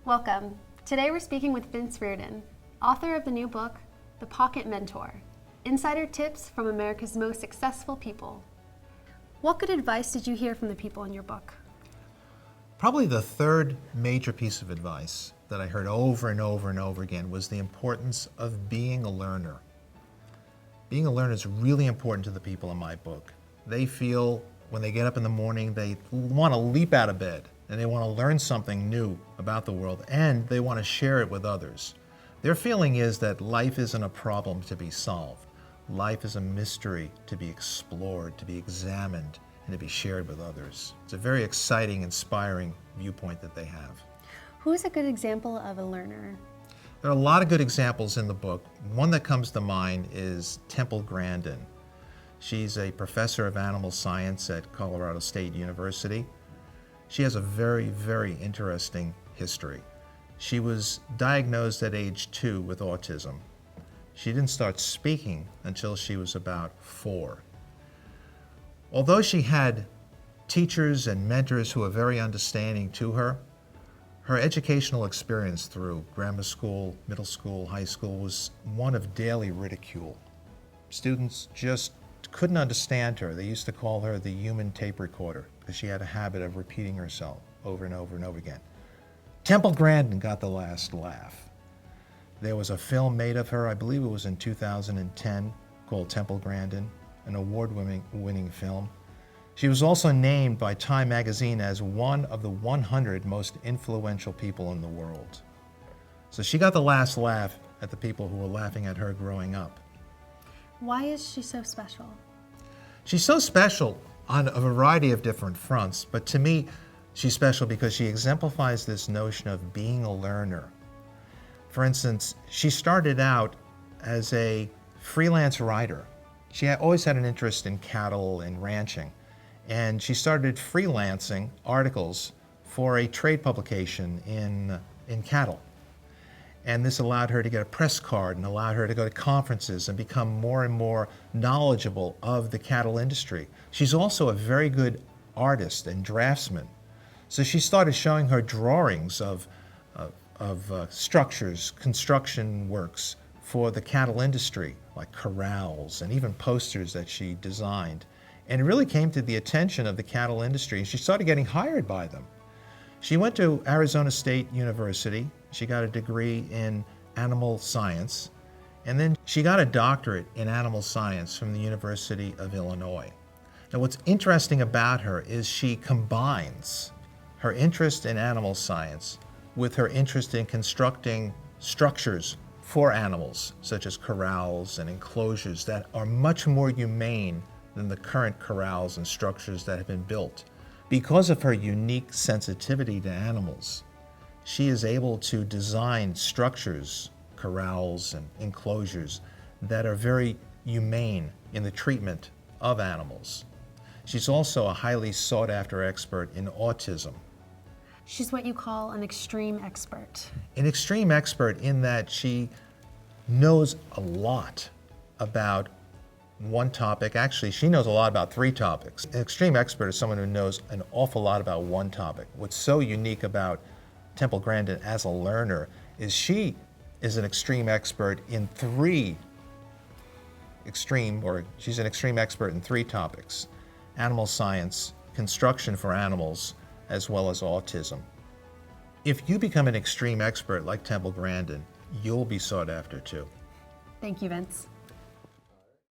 Welcome. Today we're speaking with Vince Reardon, author of the new book, The Pocket Mentor, Insider Tips from America's Most Successful People. What good advice did you hear from the people in your book? Probably the third major piece of advice that I heard over and over and over again was the importance of being a learner. Being a learner is really important to the people in my book. They feel when they get up in the morning, they want to leap out of bed and they want to learn something new about the world and they want to share it with others. Their feeling is that life isn't a problem to be solved. Life is a mystery to be explored, to be examined, and to be shared with others. It's a very exciting, inspiring viewpoint that they have. Who is a good example of a learner? There are a lot of good examples in the book. One that comes to mind is Temple Grandin. She's a professor of animal science at Colorado State University. She has a very, very interesting history. She was diagnosed at age 2 with autism. She didn't start speaking until she was about 4. Although she had teachers and mentors who were very understanding to her, her educational experience through grammar school, middle school, high school was one of daily ridicule. Students just couldn't understand her. They used to call her the human tape recorder because she had a habit of repeating herself over and over and over again. Temple Grandin got the last laugh. There was a film made of her, I believe it was in 2010, called Temple Grandin, an award-winning film. She was also named by Time magazine as one of the 100 most influential people in the world. So she got the last laugh at the people who were laughing at her growing up. Why is she so special? She's so special on a variety of different fronts, but to me, she's special because she exemplifies this notion of being a learner. For instance, she started out as a freelance writer. She always had an interest in cattle and ranching, and she started freelancing articles for a trade publication in cattle. And this allowed her to get a press card and allowed her to go to conferences and become more and more knowledgeable of the cattle industry. She's also a very good artist and draftsman. So she started showing her drawings of structures, construction works for the cattle industry, like corrals and even posters that she designed. And it really came to the attention of the cattle industry, and she started getting hired by them. She went to Arizona State University. She got a degree in animal science, and then she got a doctorate in animal science from the University of Illinois. Now, what's interesting about her is she combines her interest in animal science with her interest in constructing structures for animals, such as corrals and enclosures that are much more humane than the current corrals and structures that have been built. Because of her unique sensitivity to animals, she is able to design structures, corrals and enclosures that are very humane in the treatment of animals. She's also a highly sought-after expert in autism. She's what you call an extreme expert. An extreme expert in that she knows a lot about one topic. Actually, she knows a lot about 3 topics. An extreme expert is someone who knows an awful lot about one topic. What's so unique about Temple Grandin as a learner is she is an extreme expert in she's an extreme expert in 3 topics: animal science, construction for animals, as well as autism. If you become an extreme expert like Temple Grandin, you'll be sought after too. Thank you, Vince.